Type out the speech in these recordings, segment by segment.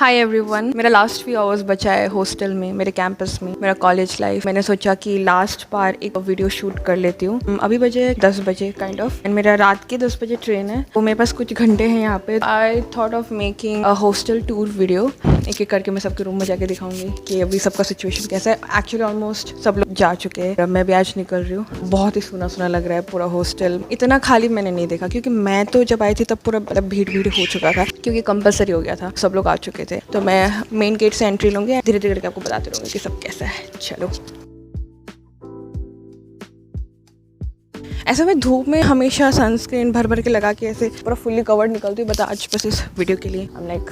Hi everyone, मेरा last few hours बचा है हॉस्टल में, मेरे कैंपस में, मेरा कॉलेज लाइफ। मैंने सोचा कि लास्ट बार एक वीडियो शूट कर लेती हूँ। अभी बजे 10 बजे काइंड ऑफ, एंड मेरा रात के 10 बजे ट्रेन है, तो मेरे पास कुछ घंटे हैं यहाँ पे। I thought of making a hostel tour video. एक एक करके मैं सबके रूम में जाके दिखाऊंगी कि अभी सबका सिचुएशन कैसा है। एक्चुअली ऑलमोस्ट सब लोग जा चुके हैं, मैं भी आज निकल रही हूँ। बहुत ही सुना सुना लग रहा है पूरा हॉस्टल। इतना खाली मैंने नहीं देखा, क्योंकि मैं तो जब आई थी तब पूरा भीड़ भीड़ हो चुका था, क्योंकि कंपलसरी हो गया था, सब लोग आ चुके थे। तो मैं मेन गेट से एंट्री लूँगी, धीरे धीरे करके आपको बताते रहूँगी कि सब कैसा है। चलो, ऐसे मैं धूप में हमेशा सनस्क्रीन भर भर के लगा के ऐसे पूरा फुल्ली कवर्ड निकलती हूँ, बट आज बस इस वीडियो के लिए आई एम लाइक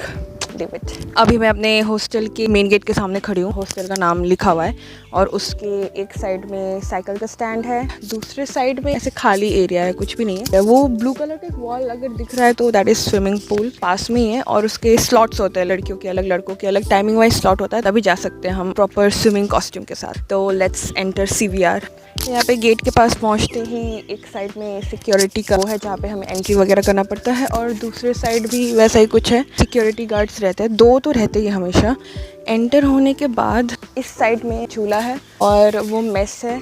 अभी मैं अपने हॉस्टल के मेन गेट के सामने खड़ी हूँ। हॉस्टल का नाम लिखा हुआ है और उसके एक साइड में साइकिल का स्टैंड है, दूसरे साइड में ऐसे खाली एरिया है, कुछ भी नहीं है। वो ब्लू कलर का एक वॉल अगर दिख रहा है तो दैट इज स्विमिंग पूल, पास में ही है। और उसके स्लॉट्स होते हैं, लड़कियों के अलग, लड़कों के अलग, टाइमिंग वाइज स्लॉट होता है, तभी जा सकते हैं हम प्रॉपर स्विमिंग कॉस्ट्यूम के साथ। तो लेट्स एंटर CVR। यहाँ पे गेट के पास पहुँचते ही एक साइड में सिक्योरिटी का वो है, जहाँ पे हमें एंट्री वगैरह करना पड़ता है, और दूसरे साइड भी वैसा ही कुछ है, सिक्योरिटी गार्ड्स रहते हैं, 2 तो रहते ही हमेशा। एंटर होने के बाद इस साइड में झूला है और वो मेस है,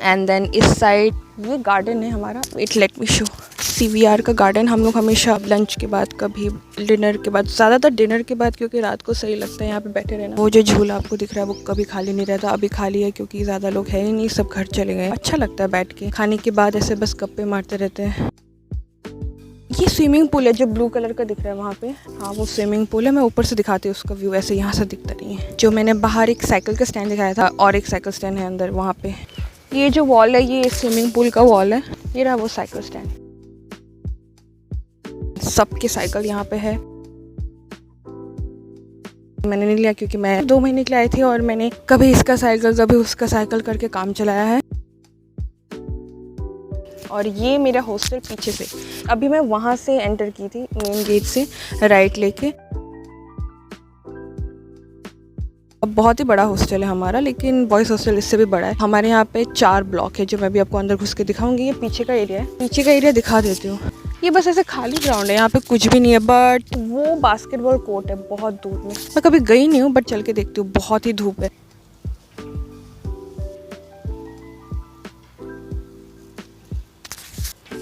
एंड देन इस साइड ये गार्डन है हमारा। It let me show CVR का गार्डन। हम लोग हमेशा लंच के बाद, कभी डिनर के बाद, ज़्यादातर डिनर के बाद, क्योंकि रात को सही लगता है यहाँ पे बैठे रहना। वो जो झूला आपको दिख रहा है वो कभी खाली नहीं रहता, अभी खाली है क्योंकि ज़्यादा लोग है ही नहीं, सब घर चले गए। अच्छा लगता है बैठ के, खाने के बाद ऐसे बस गप्पे मारते रहते हैं। ये स्विमिंग पूल है जो ब्लू कलर का दिख रहा है वहाँ पे, हाँ वो स्विमिंग पूल है। मैं ऊपर से दिखाती हूँ उसका व्यू, ऐसे यहाँ से दिखता नहीं है। जो मैंने बाहर एक साइकिल का स्टैंड दिखाया था और एक साइकिल स्टैंड है अंदर वहाँ पे। ये जो वॉल है ये स्विमिंग पूल का वॉल है, ये रहा वो साइकिल स्टैंड। सबके साइकिल यहाँ पे है। मैंने नहीं लिया क्योंकि मैं 2 महीने के लिए आई थी और मैंने कभी इसका साइकिल कभी उसका साइकिल करके काम चलाया है। और ये मेरा हॉस्टल पीछे से, अभी मैं वहाँ से एंटर की थी मेन गेट से राइट लेके। अब बहुत ही बड़ा हॉस्टल है हमारा, लेकिन बॉयज़ हॉस्टल इससे भी बड़ा है। हमारे यहाँ पे 4 ब्लॉक है, जो मैं भी आपको अंदर घुस के दिखाऊंगी। ये पीछे का एरिया है, पीछे का एरिया दिखा देती हूँ। ये बस ऐसे खाली ग्राउंड है, यहाँ पे कुछ भी नहीं है, बट वो बास्केटबॉल कोर्ट है बहुत दूर में। मैं कभी गई नहीं हूँ, बट चल के देखती हूँ। बहुत ही धूप है।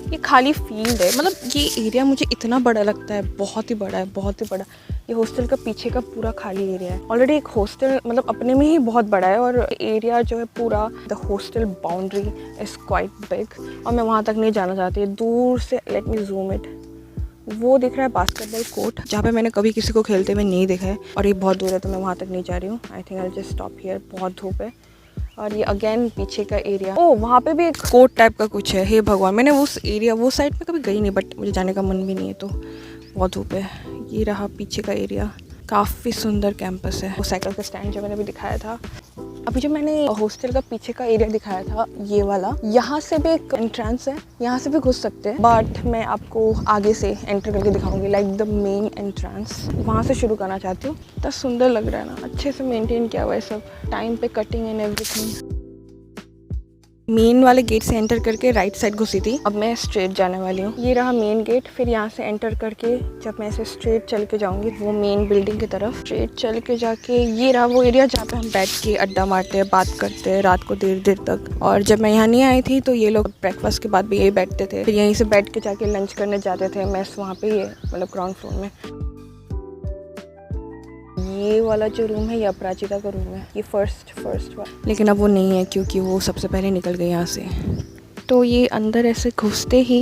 ये खाली फील्ड है, मतलब ये एरिया मुझे इतना बड़ा लगता है, बहुत ही बड़ा है, बहुत ही बड़ा। ये हॉस्टल का पीछे का पूरा खाली एरिया है। ऑलरेडी एक हॉस्टल मतलब अपने में ही बहुत बड़ा है, और एरिया जो है पूरा the hostel boundary is quite big, और मैं वहाँ तक नहीं जाना चाहती। दूर से लेट मी जूम इट, वो दिख रहा है बास्केटबॉल कोर्ट, जहाँ पे मैंने कभी किसी को खेलते हुए नहीं देखा है, और ये बहुत दूर है तो मैं वहाँ तक नहीं जा रही हूँ। I think I just stop here, बहुत धूप है। और ये अगेन पीछे का एरिया, ओ वहाँ पे भी एक कोर्ट टाइप का कुछ है। हे भगवान, मैंने उस एरिया वो साइड में कभी गई नहीं, बट मुझे जाने का मन भी नहीं है, तो बहुत धूप है। ये रहा पीछे का एरिया, काफ़ी सुंदर कैंपस है। वो साइकिल का स्टैंड जो मैंने भी दिखाया था। अभी जो मैंने हॉस्टल का पीछे का एरिया दिखाया था, ये वाला, यहाँ से भी एक एंट्रेंस है, यहाँ से भी घुस सकते हैं, बट मैं आपको आगे से एंटर करके दिखाऊंगी, लाइक द मेन एंट्रेंस। वहाँ से शुरू करना चाहती हूँ। इतना सुंदर लग रहा है ना, अच्छे से मेंटेन किया हुआ है सब, टाइम पे कटिंग एंड एवरीथिंग। मेन वाले गेट से एंटर करके राइट साइड घुसी थी, अब मैं स्ट्रेट जाने वाली हूँ। ये रहा मेन गेट, फिर यहाँ से एंटर करके जब मैं ऐसे स्ट्रेट चल के जाऊँगी वो मेन बिल्डिंग की तरफ, स्ट्रेट चल के जाके ये रहा वो एरिया जहाँ पे हम बैठ के अड्डा मारते हैं, बात करते हैं रात को देर देर तक। और जब मैं यहाँ नहीं आई थी तो ये लोग ब्रेकफास्ट के बाद भी यही बैठते थे, फिर यहीं से बैठ के जाके लंच करने जाते थे। मेस वहाँ पे ही है, मतलब ग्राउंड फ्लोर में। ये वाला जो रूम है ये अपराजिता का रूम है, ये फर्स्ट वाला, लेकिन अब वो नहीं है क्योंकि वो सबसे पहले निकल गई यहाँ से। तो ये अंदर ऐसे घुसते ही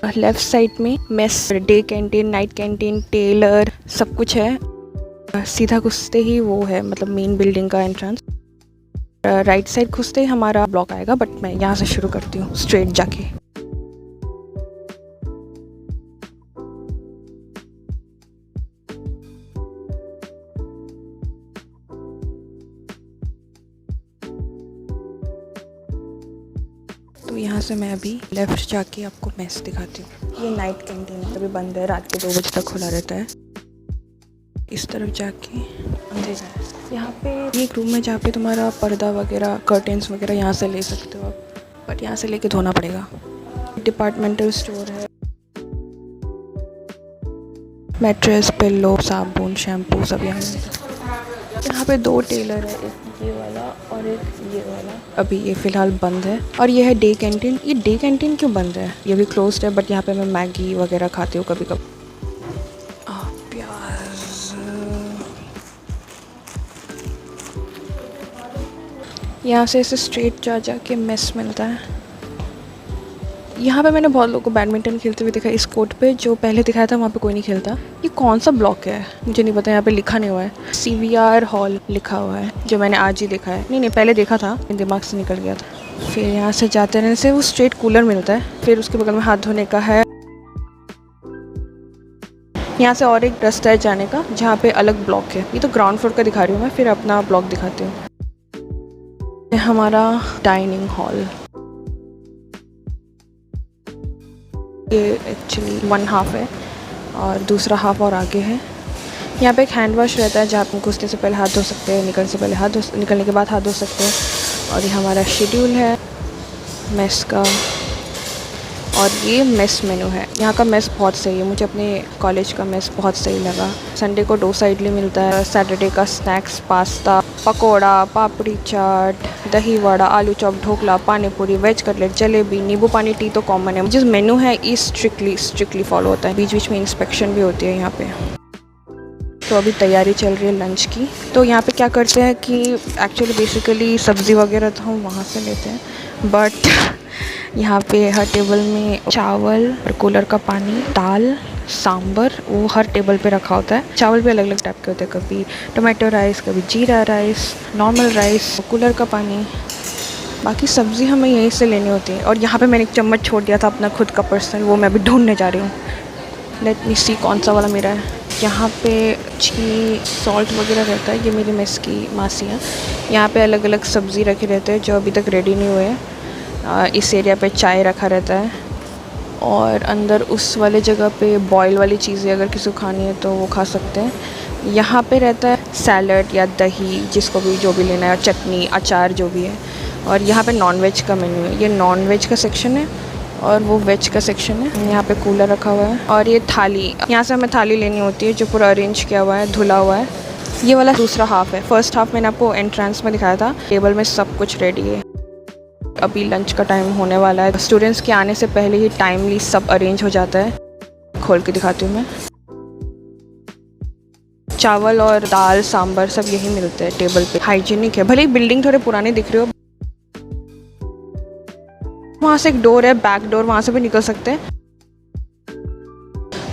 लेफ़्ट साइड में mess, day canteen, night canteen, tailor, सब कुछ है। सीधा घुसते ही वो है, मतलब मेन बिल्डिंग का एंट्रेंस। राइट साइड घुसते ही हमारा ब्लॉक आएगा, बट मैं यहाँ से शुरू करती हूँ स्ट्रेट जाके। तो यहाँ से मैं अभी लेफ़्ट जाके आपको मेस दिखाती हूँ। ये नाइट कैंटीन है, अभी बंद है, रात के 2 बजे तक खुला रहता है। इस तरफ जाके अंधेरा है। यहाँ पे एक रूम है जहाँ पे तुम्हारा पर्दा वगैरह, कर्टेंस वगैरह यहाँ से ले सकते हो आप, बट यहाँ से लेके धोना पड़ेगा। डिपार्टमेंटल स्टोर है, मैट्रेस, पिल्लो, साबुन, शैम्पू सब यहाँ मिलता है। यहाँ पे 2 टेलर है, एक ये वाला और एक ये वाला। अभी ये फ़िलहाल बंद है। और ये है डे कैंटीन। ये डे कैंटीन क्यों बंद है? ये भी क्लोज्ड है, बट यहाँ पे मैं मैगी वगैरह खाती हूँ कभी कभी। प्याज, यहाँ से ऐसे स्ट्रेट जा के मेस मिलता है। यहाँ पे मैंने बहुत लोगों को बैडमिंटन खेलते हुए देखा। इस कोर्ट पे जो पहले दिखाया था वहाँ पे कोई नहीं खेलता। ये कौन सा ब्लॉक है मुझे नहीं पता, यहाँ पे लिखा नहीं हुआ है। CVR हॉल लिखा हुआ है, जो मैंने आज ही देखा है। नहीं पहले देखा था, दिमाग से निकल गया था। फिर यहाँ से जाते रहने से वो स्ट्रेट कूलर मिलता है। फिर उसके बगल में हाथ धोने का है। यहाँ से और एक रास्ता है जाने का, जहाँ पे अलग ब्लॉक है। ये तो ग्राउंड फ्लोर का दिखा रही हूँ मैं, फिर अपना ब्लॉक दिखाती हूँ। हमारा डाइनिंग हॉल, ये एक्चुअली 1 हाफ है और दूसरा हाफ और आगे है। यहाँ पे एक हैंड वॉश रहता है, जहाँ पे घुसने से पहले हाथ धो सकते हैं, निकलने से पहले निकलने के बाद हाथ धो सकते हैं। और ये हमारा शेड्यूल है मेस का, और ये मेस मेनू है। यहाँ का मेस बहुत सही है, मुझे अपने कॉलेज का मेस बहुत सही लगा। संडे को डोसा इडली मिलता है, सैटरडे का स्नैक्स पास्ता, पकोड़ा, पापड़ी चाट, दही वड़ा, आलू चॉप, ढोकला, पानी पूरी, वेज कटलेट, जलेबी, नींबू पानी, टी तो कॉमन है। जिस मेनू है ये स्ट्रिक्टली फॉलो होता है। बीच बीच में इंस्पेक्शन भी होती है यहाँ पे। तो अभी तैयारी चल रही है लंच की। तो यहाँ पे क्या करते हैं कि एक्चुअली बेसिकली सब्ज़ी वगैरह तो हम वहाँ से लेते हैं, बट यहाँ पे हर टेबल में चावल और कूलर का पानी, दाल, सांबर, वो हर टेबल पे रखा होता है। चावल भी अलग अलग टाइप के होते हैं, कभी टोमेटो राइस, कभी जीरा राइस, नॉर्मल राइस, कूलर का पानी। बाकी सब्ज़ी हमें यहीं से लेनी होती है। और यहाँ पे मैंने एक चम्मच छोड़ दिया था अपना खुद का पर्सनल, वो मैं अभी ढूंढने जा रही हूँ। लेट मी सी कौन सा वाला मेरा है। यहाँ पे चीनी, सॉल्ट वगैरह रहता है। ये मेरी मेस की मासी है। यहाँ पे अलग अलग सब्ज़ी रखे रहते हैं जो अभी तक रेडी नहीं हुए हैं। इस एरिया पे चाय रखा रहता है, और अंदर उस वाले जगह पे बॉयल वाली चीज़ें अगर किसी को खानी है तो वो खा सकते हैं। यहाँ पे रहता है सैलड या दही, जिसको भी जो भी लेना है, चटनी, अचार जो भी है। और यहाँ पे नॉनवेज का मेन्यू है। ये नॉनवेज का सेक्शन है और वो वेज का सेक्शन है। यहाँ पे कूलर रखा हुआ है। और ये थाली, यहाँ से हमें थाली लेनी होती है जो पूरा अरेंज किया हुआ है, धुला हुआ है। ये वाला दूसरा हाफ है। फर्स्ट हाफ मैंने आपको एंट्रेंस में दिखाया था। टेबल में सब कुछ रेडी है। अभी लंच का टाइम होने वाला है। स्टूडेंट्स के आने से पहले ही टाइमली सब अरेंज हो जाता है। खोल के दिखाती हूँ मैं। चावल और दाल, सांभर सब यही मिलते हैं टेबल पे। हाइजीनिक है, भले ही बिल्डिंग थोड़े पुराने दिख रहे हो। वहाँ से एक डोर है, बैक डोर, वहाँ से भी निकल सकते हैं।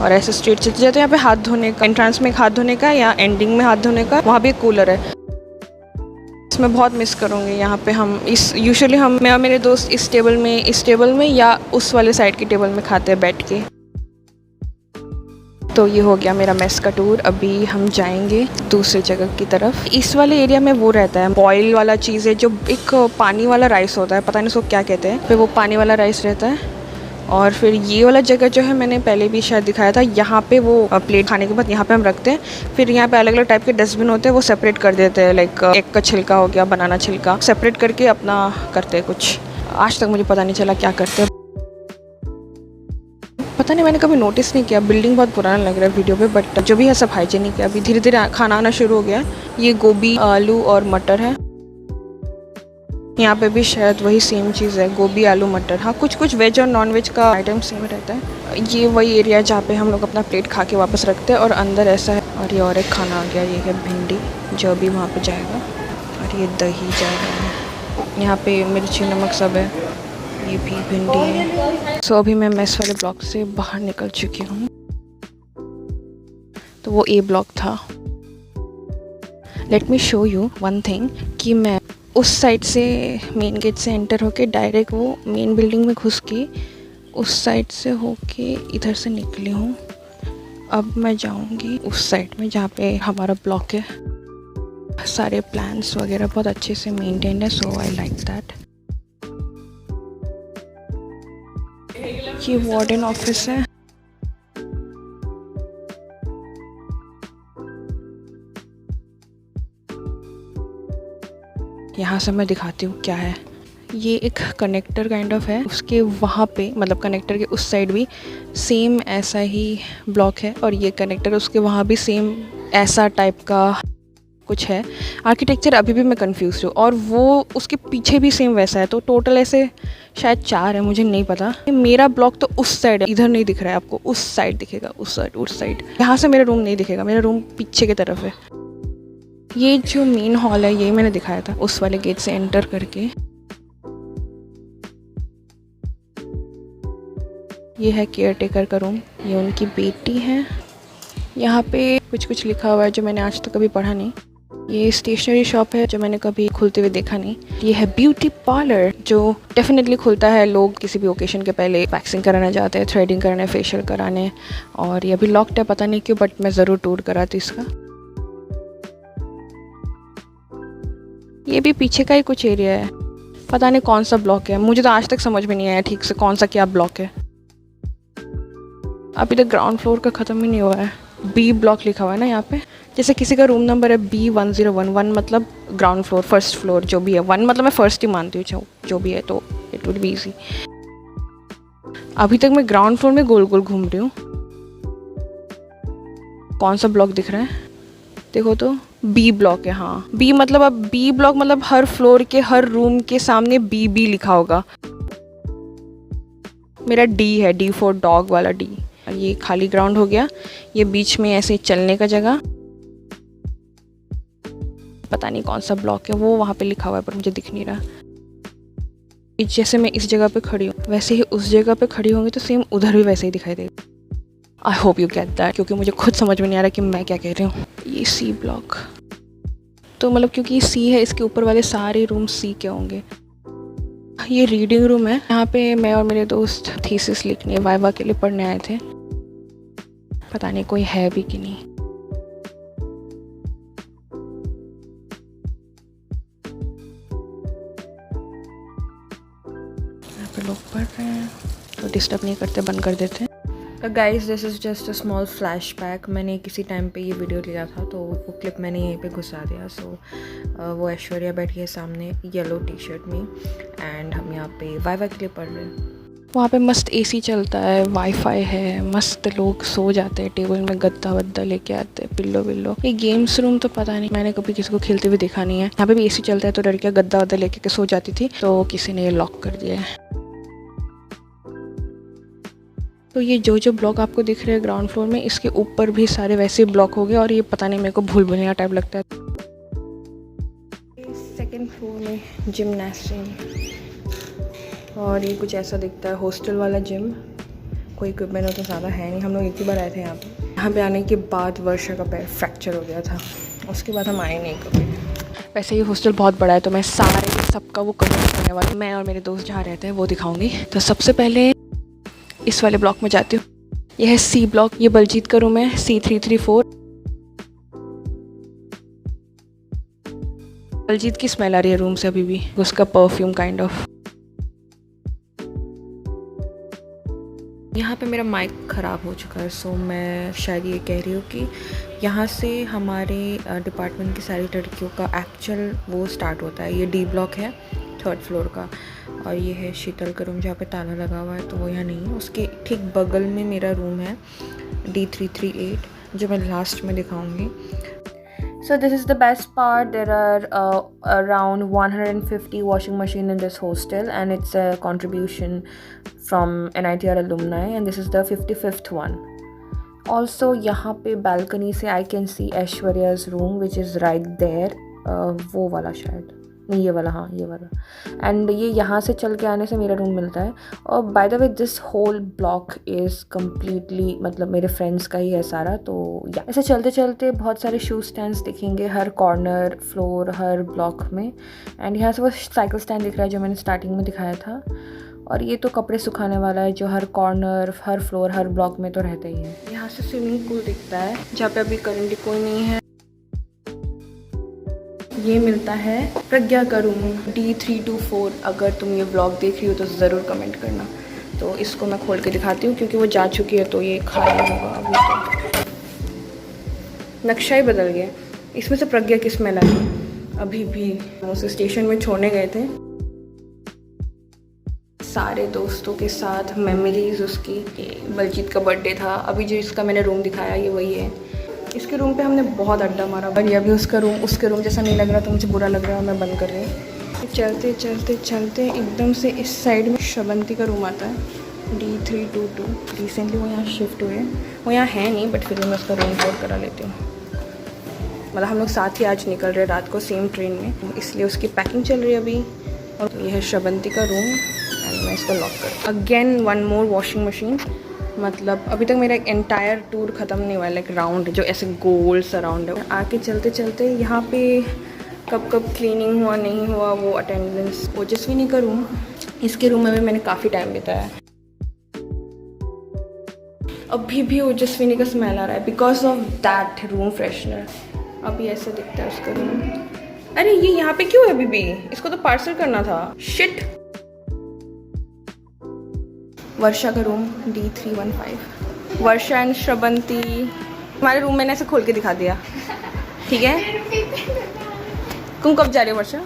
और ऐसे स्ट्रीट चलते जाते हैं। यहाँ पे हाथ धोने का, एंट्रेंस में एक हाथ धोने का या एंडिंग में हाथ धोने का, वहाँ भी एक कूलर है। मैं बहुत मिस करूँगी यहाँ पे। हम यूजुअली मैं और मेरे दोस्त इस टेबल में या उस वाले साइड की टेबल में खाते हैं बैठ के। तो ये हो गया मेरा मेस का टूर। अभी हम जाएंगे दूसरी जगह की तरफ। इस वाले एरिया में वो रहता है, बॉयल वाला चीज़ है, जो एक पानी वाला राइस होता है, पता नहीं उसको क्या कहते हैं। फिर वो पानी वाला राइस रहता है। और फिर ये वाला जगह जो है, मैंने पहले भी शायद दिखाया था, यहाँ पे वो प्लेट खाने के बाद यहाँ पे हम रखते हैं। फिर यहाँ पे अलग अलग टाइप के डस्टबिन होते हैं, वो सेपरेट कर देते हैं। लाइक एग का छिलका हो गया, बनाना छिलका, सेपरेट करके अपना करते हैं कुछ। आज तक मुझे पता नहीं चला क्या करते हैं, पता नहीं, मैंने कभी नोटिस नहीं किया। बिल्डिंग बहुत पुराना लग रहा है वीडियो पे, बट जो भी है सब हाइजीनिक है। अभी धीरे धीरे खाना आना शुरू हो गया। ये गोभी, आलू और मटर है। यहाँ पे भी शायद वही सेम चीज़ है, गोभी, आलू, मटर। हाँ, कुछ कुछ वेज और नॉन वेज का आइटम सेम रहता है। ये वही एरिया है जहाँ पे हम लोग अपना प्लेट खा के वापस रखते हैं। और अंदर ऐसा है। और ये और एक खाना आ गया, ये है भिंडी, जो अभी वहाँ पे जाएगा। और ये दही जाएगा। यहाँ पे मिर्ची, नमक सब है। ये भी भिंडी है। सो अभी मैं मेस वाले ब्लॉक से बाहर निकल चुकी हूँ। तो वो ए ब्लॉक था। Let me show you one thing, कि मैं उस साइड से मेन गेट से एंटर होके डायरेक्ट वो मेन बिल्डिंग में घुस के उस साइड से होके इधर से निकली हूँ। अब मैं जाऊँगी उस साइड में जहाँ पे हमारा ब्लॉक है। सारे प्लान्स वगैरह बहुत अच्छे से मेंटेन्ड है, सो आई लाइक दैट। ये वार्डन ऑफिस है। यहाँ से मैं दिखाती हूँ क्या है। ये एक कनेक्टर काइंड ऑफ है, उसके वहाँ पे मतलब कनेक्टर के उस साइड भी सेम ऐसा ही ब्लॉक है, और ये कनेक्टर उसके वहाँ भी सेम ऐसा टाइप का कुछ है। आर्किटेक्चर अभी भी मैं कंफ्यूज हूँ, और वो उसके पीछे भी सेम वैसा है। तो टोटल ऐसे शायद 4 है, मुझे नहीं पता। मेरा ब्लॉक तो उस साइड है, इधर नहीं दिख रहा है आपको, उस साइड दिखेगा, उस साइड। यहाँ से मेरा रूम नहीं दिखेगा, मेरा रूम पीछे की तरफ है। ये जो मेन हॉल है ये मैंने दिखाया था, उस वाले गेट से एंटर करके। ये है केयर टेकर का रूम, ये उनकी बेटी है। यहाँ पे कुछ लिखा हुआ है जो मैंने आज तक कभी पढ़ा नहीं। ये स्टेशनरी शॉप है जो मैंने कभी खुलते हुए देखा नहीं। ये है ब्यूटी पार्लर जो डेफिनेटली खुलता है, लोग किसी भी ओकेशन के पहले वैक्सिंग कराने जाते हैं, थ्रेडिंग कराने, फेशियल कराने। और ये अभी लॉक्ड है, पता नहीं क्यों, बट मैं ज़रूर टूर कराती इसका। ये भी पीछे का ही कुछ एरिया है, पता नहीं कौन सा ब्लॉक है, मुझे तो आज तक समझ में नहीं आया ठीक से कौन सा क्या ब्लॉक है। अभी तक ग्राउंड फ्लोर का ख़त्म ही नहीं हुआ है। बी ब्लॉक लिखा हुआ है ना यहाँ पे, जैसे किसी का रूम नंबर है B1011, 1 मतलब ग्राउंड फ्लोर, फर्स्ट फ्लोर जो भी है, 1 मतलब मैं फर्स्ट ही मानती हूँ जो भी है, तो इट वुड बी ईजी। अभी तक मैं ग्राउंड फ्लोर में गोल गोल घूम रही हूँ। कौन सा ब्लॉक दिख रहा है देखो तो, बी ब्लॉक है। हाँ बी मतलब, अब बी ब्लॉक मतलब हर फ्लोर के हर रूम के सामने बी लिखा होगा। मेरा डी है, D फॉर डॉग वाला D। ये खाली ग्राउंड हो गया, ये बीच में ऐसे चलने का जगह, पता नहीं कौन सा ब्लॉक है वो वहाँ पे लिखा हुआ है पर मुझे दिख नहीं रहा। जैसे मैं इस जगह पे खड़ी हूँ वैसे ही उस जगह पे खड़ी होंगी तो सेम उधर भी वैसे ही दिखाई देगा। I hope you get that, क्योंकि मुझे खुद समझ में नहीं आ रहा कि मैं क्या कह रही हूँ। ये C ब्लॉक, तो मतलब क्योंकि ये C है, इसके ऊपर वाले सारे रूम C के होंगे। ये रीडिंग रूम है, यहाँ पे मैं और मेरे दोस्त थीसिस लिखने वाइवा के लिए पढ़ने आए थे। पता नहीं कोई है भी कि नहीं। यहाँ पे लोग पढ़ रहे हैं तो डिस्टर्ब नहीं करते, बंद कर देते हैं। Guys this is just a small flashback. मैंने किसी टाइम पे ये वीडियो लिया था तो वो क्लिप मैंने यहीं पे घुसा दिया। सो वो ऐश्वर्या बैठी है सामने येलो टी शर्ट में, एंड हम यहाँ पे वाइवा के लिए पढ़ रहे हैं। वहाँ पे मस्त AC चलता है, वाईफाई है, मस्त लोग सो जाते हैं, टेबल में गद्दा वद्दा लेके आते हैं, पिल्लो विल्लो। ये गेम्स रूम तो पता नहीं, मैंने कभी किसी को खेलते हुए देखा नहीं है। यहाँ पे भी AC चलता है तो लड़कियाँ गद्दा वद्दा लेके के सो जाती थी, तो किसी ने ये लॉक कर दिया है। तो ये जो ब्लॉक आपको दिख रहे हैं ग्राउंड फ्लोर में, इसके ऊपर भी सारे वैसे ब्लॉक हो गए, और ये पता नहीं मेरे को भूल भुलैया टाइप लगता है। सेकंड फ्लोर में जिमनास्टिक, और ये कुछ ऐसा दिखता है, हॉस्टल वाला जिम। कोई इक्विपमेंट तो ज़्यादा है नहीं, हम लोग एक ही बार आए थे यहाँ पे। यहाँ पे आने के बाद वर्षा का पैर फ्रैक्चर हो गया था, उसके बाद हम आए नहीं कभी। वैसे ये हॉस्टल बहुत बड़ा है तो मैं सारे सबका वो कवर करने वाली, मैं और मेरे दोस्त जहाँ रहते हैं वो दिखाऊंगी। तो सबसे पहले इस वाले ब्लॉक में जाती हूँ। यह है C ब्लॉक, ये बलजीत का रूम है, C334। बलजीत की स्मेल आ रही है रूम से अभी भी, उसका परफ्यूम काइंड ऑफ। यहाँ पे मेरा माइक ख़राब हो चुका है, सो मैं शायद ये कह रही हूँ कि यहाँ से हमारे डिपार्टमेंट की सारी लड़कियों का एक्चुअल वो स्टार्ट होता है। ये D ब्लॉक है, 3rd फ्लोर का, और ये है शीतल का रूम जहाँ पे ताला लगा हुआ है, तो वो यहाँ नहीं है। उसके ठीक बगल में मेरा रूम है D338, जो मैं लास्ट में दिखाऊंगी। So this is the best part. There are around 150 washing machine in this hostel, and it's a contribution from NITR alumni, and this is the 55th one. Also यहाँ पे balcony से I can see Aishwarya's room which is right there. वो वाला शायद नहीं, ये वाला, हाँ ये वाला। एंड ये यहाँ से चल के आने से मेरा रूम मिलता है। और by the way this whole block is completely मतलब मेरे फ्रेंड्स का ही है सारा। तो या ऐसे चलते चलते बहुत सारे शू स्टैंड्स दिखेंगे हर कॉर्नर, फ्लोर, हर ब्लॉक में। एंड यहाँ से वो साइकिल स्टैंड दिख रहा है जो मैंने स्टार्टिंग में दिखाया था। और ये तो कपड़े सुखाने वाला है जो हर कॉर्नर, हर फ्लोर, हर ब्लॉक में तो रहता ही है। यहाँ से स्विमिंग पूल दिखता है जहाँ पे अभी करंटली कोई नहीं है। ये मिलता है प्रज्ञा का रूम, D324। अगर तुम ये व्लॉग देख रही हो तो ज़रूर कमेंट करना। तो इसको मैं खोल के दिखाती हूँ क्योंकि वो जा चुकी है तो ये खाली होगा अभी। तो नक्शा ही बदल गया, इसमें से प्रज्ञा की स्मेल आई अभी भी। हम उसे स्टेशन में छोड़ने गए थे सारे दोस्तों के साथ मेमोरीज उसकी। बलजीत का बर्थडे था, अभी जो इसका मैंने रूम दिखाया ये वही है। इसके रूम पे हमने बहुत अड्डा मारा, पर ये अभी उसका रूम उसके रूम जैसा नहीं लग रहा, तो मुझे बुरा लग रहा है और मैं बंद कर रही हूँ। चलते चलते चलते एकदम से इस साइड में श्रवंती का रूम आता है, D322। रिसेंटली वो यहाँ शिफ्ट हुए, वो यहाँ है नहीं, बट फिर भी मैं उसका रूम कोड करा लेती हूँ। मतलब हम लोग साथ ही आज निकल रहे रात को सेम ट्रेन में, इसलिए उसकी पैकिंग चल रही है अभी। और ये है श्रवंती का रूम एंड मैं इसको लॉक कर। Again one more washing machine. मतलब अभी तक मेरा एक एंटायर टूर ख़त्म नहीं हुआ है, लाइक राउंड जो ऐसे गोल सराउंड है। आके चलते चलते यहाँ पे कब कब क्लीनिंग हुआ नहीं हुआ वो अटेंडेंस। ओजस्विनी का रूम, इसके रूम में भी मैंने काफ़ी टाइम बिताया। अभी भी ओजस्विनी का स्मेल आ रहा है because of that room freshener. अभी ऐसे दिखता है उसका रूम। अरे ये यहाँ पे क्यों है अभी भी? इसको तो पार्सल करना था। शिट। वर्षा का room D315। Varsha and Sravanti. हमारे रूम मैंने ऐसे खोल के दिखा दिया, ठीक है? तुम कब जा रहे हो वर्षा?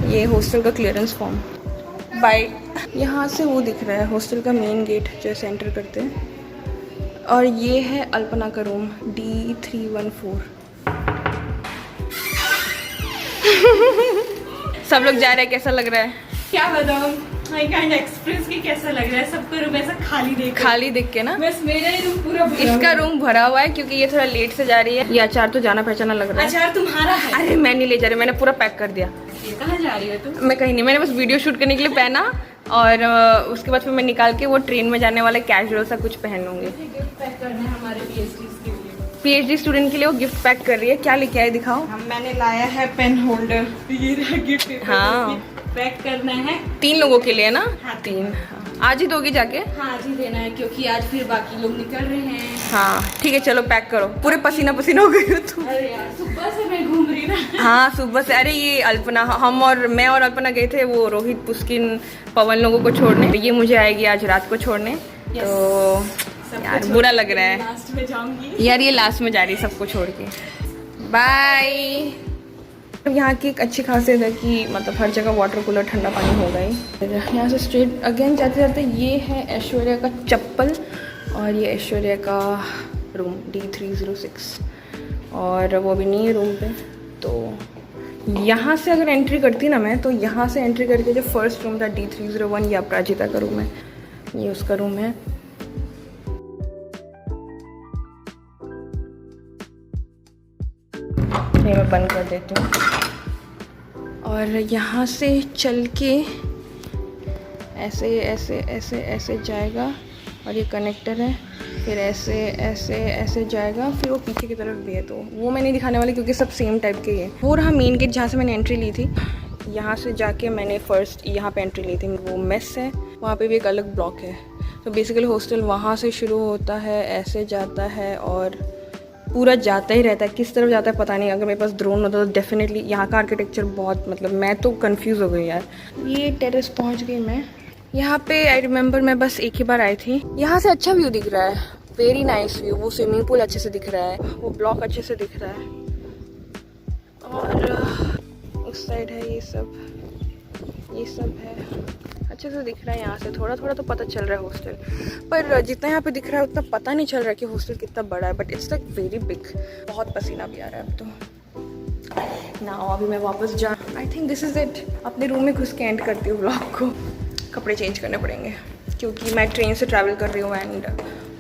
ये हॉस्टल का क्लियरेंस फॉर्म। बाय। यहाँ से वो दिख रहा है हॉस्टल का मेन गेट जैसे एंटर करते हैं। और ये है अल्पना का रूम D314। सब लोग जा रहे हैं, कैसा लग रहा है? क्या बताऊं, आई कांट एक्सप्रेस कि कैसा लग रहा है। सबका रूम ऐसा खाली देख के ना, बस मेरा ही रूम पूरा भरा। इसका रूम भरा हुआ है क्योंकि ये थोड़ा लेट से जा रही है। ये अचार तो जाना पहचाना लग रहा है। अचार तुम्हारा है? अरे मैं नहीं ले जा रही, मैंने पूरा पैक कर दिया। ये कहाँ जा रही हो तुम? मैं कहीं नहीं, मैंने बस वीडियो शूट करने के लिए पहना और उसके बाद फिर मैं निकाल के वो ट्रेन में जाने वाला कैजुअल सा कुछ पहन लूंगी। गिफ्ट पैक करना है हमारे PhDs के लिए। PhD स्टूडेंट के लिए वो गिफ्ट पैक कर रही है। क्या लेके आए दिखाओ। मैंने लाया है पेन होल्डर। ये रहा गिफ्ट। हाँ, पैक करना है 3 लोगों के लिए ना? हाँ, 3। हाँ। आज ही दोगी जाके? हाँ, आज ही देना है क्योंकि आज फिर बाकी लोग निकल रहे हैं। हाँ ठीक है, चलो पैक करो। पूरे पसीना पसीना हो गई हो तुम। अरे यार सुबह से मैं घूम रही ना। हाँ सुबह से। अरे ये अल्पना, मैं और अल्पना गए थे वो रोहित, पुस्किन, पवन लोगों को छोड़ने। ये मुझे आएगी आज रात को छोड़ने। तो यार बुरा लग रहा है। लास्ट में जाऊंगी यार, ये लास्ट में जा रही है सबको छोड़ के। बाय। यहाँ की एक अच्छी खासियत है कि मतलब हर जगह वाटर कूलर, ठंडा पानी होगा ही। यहाँ से स्ट्रेट अगेन जाते जाते ये है ऐश्वर्या का चप्पल और ये ऐश्वर्या का रूम D306। और वो भी नहीं है रूम पे। तो यहाँ से अगर एंट्री करती ना मैं, तो यहाँ से एंट्री करके जो फर्स्ट रूम था D301, ये अपराजिता का रूम है, ये उसका रूम है। ये मैं बंद कर देती हूँ। और यहाँ से चल के ऐसे ऐसे ऐसे ऐसे जाएगा और ये कनेक्टर है, फिर ऐसे ऐसे ऐसे जाएगा, फिर वो पीछे की तरफ भी है। तो वो मैं नहीं दिखाने वाली क्योंकि सब सेम टाइप के ही है। वो रहा मेन गेट जहाँ से मैंने एंट्री ली थी। यहाँ से जाके मैंने फर्स्ट यहाँ पे एंट्री ली थी। वो मेस है, वहाँ पे भी एक अलग ब्लॉक है। तो बेसिकली हॉस्टल वहाँ से शुरू होता है, ऐसे जाता है और पूरा जाता ही रहता है। किस तरफ जाता है पता नहीं। अगर मेरे पास ड्रोन होता तो डेफिनेटली। यहाँ का आर्किटेक्चर बहुत, मतलब मैं तो कंफ्यूज हो गई यार। ये टेरेस पहुँच गई मैं। यहाँ पे आई रिमेंबर मैं बस एक ही बार आई थी। यहाँ से अच्छा व्यू दिख रहा है, वेरी नाइस व्यू। वो स्विमिंग पूल अच्छे से दिख रहा है, वो ब्लॉक अच्छे से दिख रहा है, और उस साइड है ये सब है, अच्छे से दिख रहा है। यहाँ से थोड़ा थोड़ा तो पता चल रहा है हॉस्टल, पर जितना यहाँ पे दिख रहा है उतना पता नहीं चल रहा है कि हॉस्टल कितना बड़ा है। But it's like very big. बहुत पसीना भी आ रहा है अब तो ना। अभी मैं वापस जा, I think this is it. अपने रूम में घुस के एंड करती हूँ ब्लॉग को। कपड़े चेंज करने पड़ेंगे क्योंकि मैं ट्रेन से ट्रैवल कर रही हूँ एंड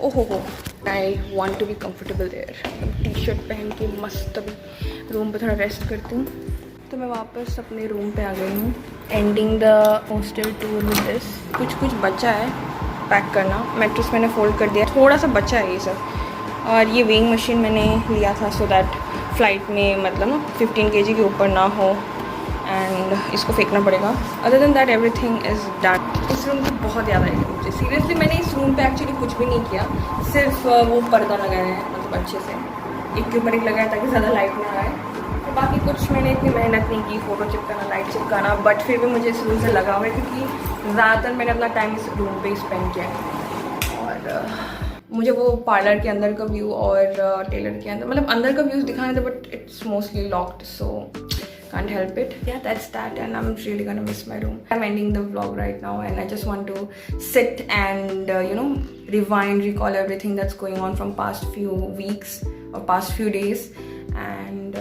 ओहो I want to be comfortable there. T-shirt पहन के मस्त अभी रूम पे थोड़ा रेस्ट करती हूँ। तो मैं वापस अपने रूम पे आ गई हूँ। Ending the hostel tour with this. कुछ बचा है पैक करना। मैट्रेस मैंने फोल्ड कर दिया, थोड़ा सा बचा है ये सब। और ये वेइंग मशीन मैंने लिया था सो दैट फ्लाइट में मतलब ना 15 kg के ऊपर ना हो, एंड इसको फेंकना पड़ेगा। Other than that everything is done. इस रूम की बहुत याद आएगी मुझे सीरियसली। मैंने इस रूम पे एक्चुअली कुछ भी नहीं किया, सिर्फ वो पर्दा लगाया है, मतलब अच्छे से एक के ऊपर एक लगाया ताकि ज़्यादा लाइट ना आए। तो बाकी कुछ मैंने इतनी मेहनत नहीं की, फ़ोटो चिपकाना, लाइट चिपकाना, बट फिर भी मुझे इस रूम से लगा हुआ है क्योंकि ज़्यादातर मैंने अपना टाइम इस रूम पे स्पेंड किया है। और मुझे वो पार्लर के अंदर का व्यू और टेलर के अंदर, मतलब अंदर का व्यूज़ दिखाने थे but it's mostly locked, so can't help it. Yeah, that's that, and I'm really gonna miss my room. I'm ending the vlog right now, and I just want to sit and rewind, recall everything that's going on from past few weeks or past few days, and